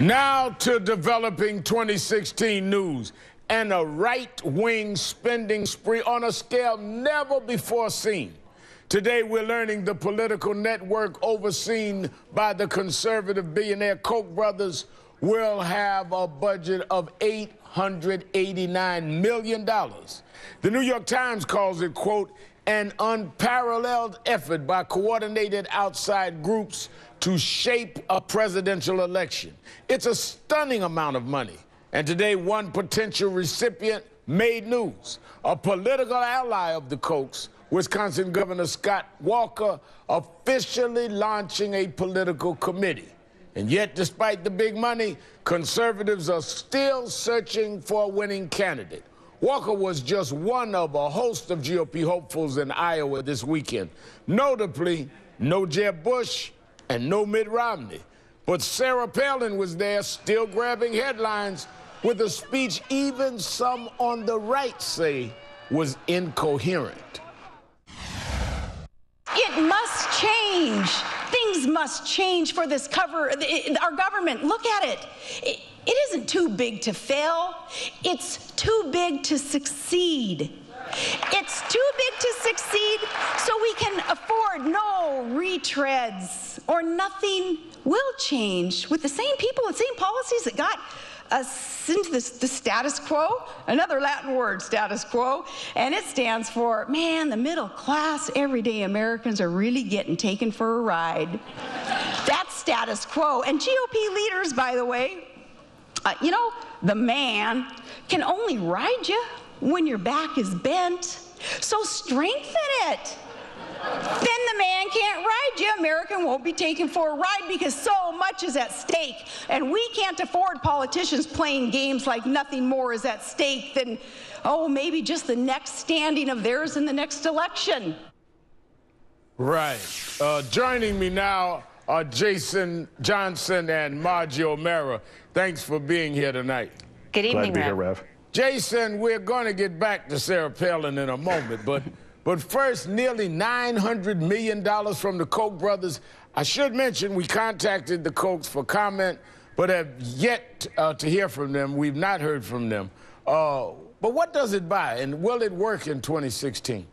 Now to developing 2016 news and a right-wing spending spree on a scale never before seen. Today we're learning the political network overseen by the conservative billionaire Koch brothers will have a budget of $889 million. The New York Times calls it, quote, an unparalleled effort by coordinated outside groups to shape a presidential election. It's a stunning amount of money. And today, one potential recipient made news. A political ally of the Kochs, Wisconsin Governor Scott Walker, officially launching a political committee. And yet, despite the big money, conservatives are still searching for a winning candidate. Walker was just one of a host of GOP hopefuls in Iowa this weekend. Notably, no Jeb Bush and no Mitt Romney. But Sarah Palin was there, still grabbing headlines with a speech even some on the right say was incoherent. It must change. Things must change for this our government. Look at it. It isn't too big to fail. It's too big to succeed. It's too big to succeed so we can afford no retreads, or nothing will change with the same people and same policies that got us into the status quo, another Latin word, status quo, and it stands for, man, the middle class, everyday Americans are really getting taken for a ride. That's status quo. And GOP leaders, by the way, you know, the man can only ride you when your back is bent, so strengthen it. Then the man can't ride you. American won't be taken for a ride because so much is at stake. And we can't afford politicians playing games like nothing more is at stake than, oh, maybe just the next standing of theirs in the next election. Right. Joining me now are Jason Johnson and Margie Omero. Thanks for being here tonight. Good evening, Glad to be here, Rev. Jason, we're going to get back to Sarah Palin in a moment, but first, nearly $900 million from the Koch brothers. I should mention we contacted the Kochs for comment, but have yet to hear from them. We've not heard from them. But what does it buy, and will it work in 2016?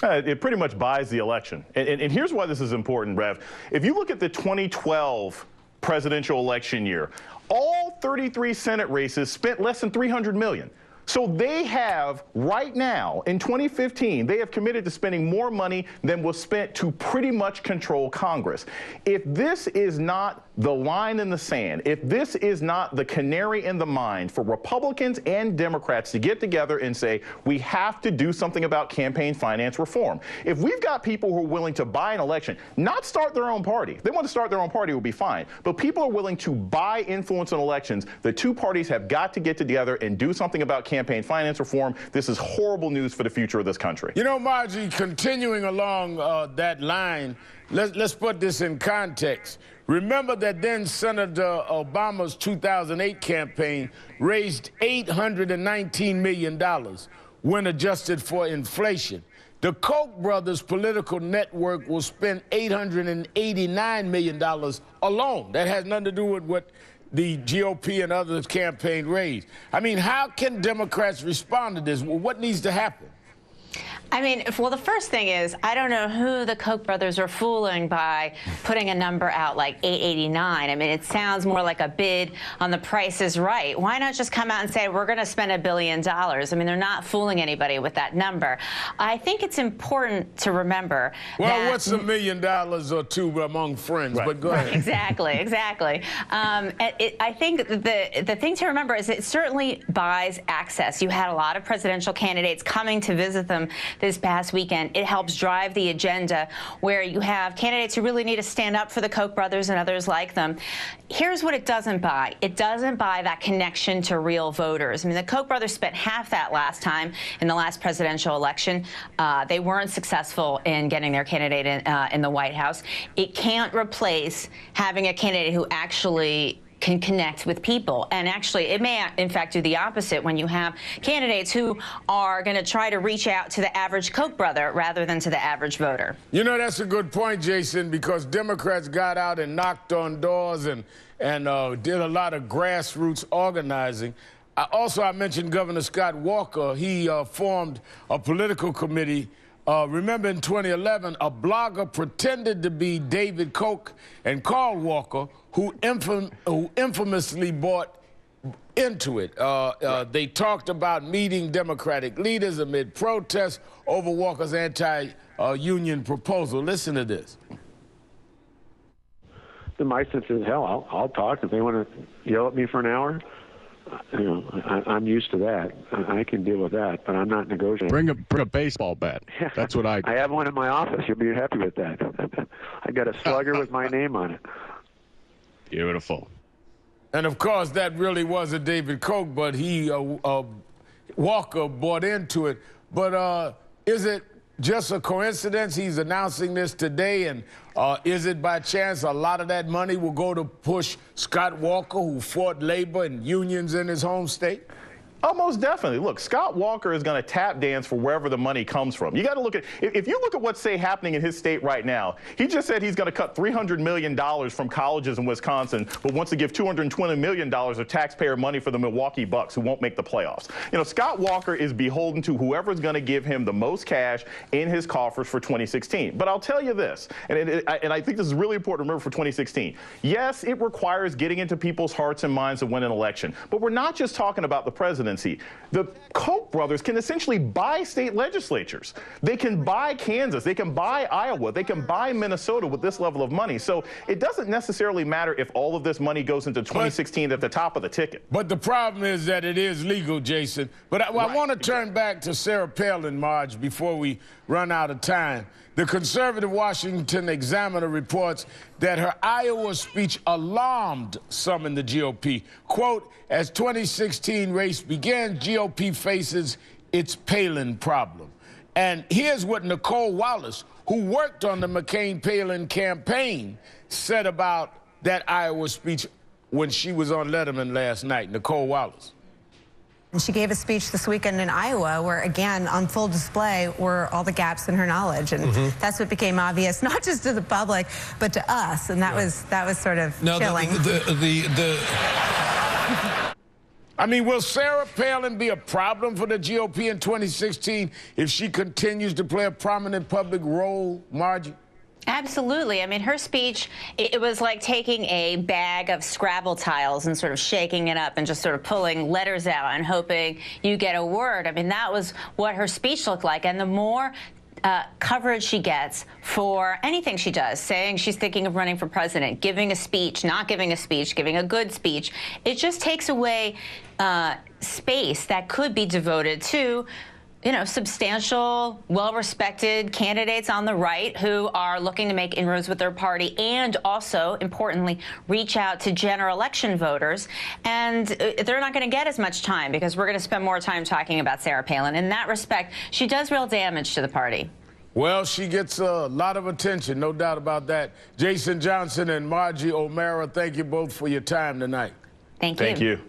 It pretty much buys the election. And here's why this is important, Rev. If you look at the 2012 presidential election year, all 33 Senate races spent less than $300 million. So they have, right now, in 2015, they have committed to spending more money than was spent to pretty much control Congress. If this is not the line in the sand, if this is not the canary in the mine for Republicans and Democrats to get together and say, we have to do something about campaign finance reform. If we've got people who are willing to buy an election, not start their own party. If they want to start their own party, it will be fine. But people are willing to buy influence in elections. The two parties have got to get together and do something about campaign finance reform. This is horrible news for the future of this country. You know, Margie, continuing along that line, let's put this in context. Remember that then Senator Obama's 2008 campaign raised $819 million when adjusted for inflation. The Koch brothers' political network will spend $889 million alone. That has nothing to do with what the GOP and others campaign raised. I mean, how can Democrats respond to this? What needs to happen? I mean, well, the first thing is, I don't know who the Koch brothers are fooling by putting a number out like 889. I mean, it sounds more like a bid on The Price is Right. Why not just come out and say, we're going to spend $1 billion? I mean, they're not fooling anybody with that number. I think it's important to remember that, what's $1 million or two among friends? Right. But go ahead. Exactly. I think the thing to remember is it certainly buys access. You had a lot of presidential candidates coming to visit them this past weekend. It helps drive the agenda where you have candidates who really need to stand up for the Koch brothers and others like them. Here's what it doesn't buy. It doesn't buy that connection to real voters. I mean, the Koch brothers spent half that last time in the last presidential election. They weren't successful in getting their candidate in the White House. It can't replace having a candidate who actually can connect with people. And actually, it may, in fact, do the opposite when you have candidates who are going to try to reach out to the average Koch brother rather than to the average voter. You know, that's a good point, Jason, because Democrats got out and knocked on doors and did a lot of grassroots organizing. I mentioned Governor Scott Walker. He formed a political committee. Remember in 2011, a blogger pretended to be David Koch and called Walker, who infamously bought into it. They talked about meeting Democratic leaders amid protests over Walker's anti-union proposal. Listen to this. My sense is, hell, I'll talk. If they want to yell at me for an hour, you know, I'm used to that. I can deal with that, but I'm not negotiating. Bring a baseball bat. That's what I do. I have one in my office. You'll be happy with that. I got a slugger with my name on it. Beautiful. And of course, that really wasn't David Koch, but Walker bought into it. But is it just a coincidence he's announcing this today? And is it by chance a lot of that money will go to push Scott Walker, who fought labor and unions in his home state? Oh, most definitely. Look, Scott Walker is going to tap dance for wherever the money comes from. You got to look at, if you look at what's, say, happening in his state right now, he just said he's going to cut $300 million from colleges in Wisconsin, but wants to give $220 million of taxpayer money for the Milwaukee Bucks, who won't make the playoffs. You know, Scott Walker is beholden to whoever's going to give him the most cash in his coffers for 2016. But I'll tell you this, and I think this is really important to remember for 2016. Yes, it requires getting into people's hearts and minds to win an election, but we're not just talking about the presidency. The Koch brothers can essentially buy state legislatures. They can buy Kansas. They can buy Iowa. They can buy Minnesota with this level of money. So it doesn't necessarily matter if all of this money goes into 2016 at the top of the ticket. But the problem is that it is legal, Jason. But I want to turn back to Sarah Palin, Marge, before we run out of time. The conservative Washington Examiner reports that her Iowa speech alarmed some in the GOP. Quote, as 2016 race begins, GOP faces its Palin problem. And here's what Nicole Wallace, who worked on the McCain-Palin campaign, said about that Iowa speech when she was on Letterman last night. Nicole Wallace. And she gave a speech this weekend in Iowa where, again, on full display were all the gaps in her knowledge. And that's what became obvious, not just to the public, but to us. And that was sort of chilling. I mean, will Sarah Palin be a problem for the GOP in 2016 if she continues to play a prominent public role, Margie? Absolutely. I mean, her speech, it was like taking a bag of Scrabble tiles and sort of shaking it up and just sort of pulling letters out and hoping you get a word. I mean, that was what her speech looked like. And the more coverage she gets for anything she does, saying she's thinking of running for president, giving a speech, not giving a speech, giving a good speech, it just takes away space that could be devoted to, you know, substantial, well-respected candidates on the right who are looking to make inroads with their party and also, importantly, reach out to general election voters. And they're not going to get as much time because we're going to spend more time talking about Sarah Palin. In that respect, she does real damage to the party. Well, she gets a lot of attention, no doubt about that. Jason Johnson and Margie Omero, thank you both for your time tonight. Thank you. Thank you.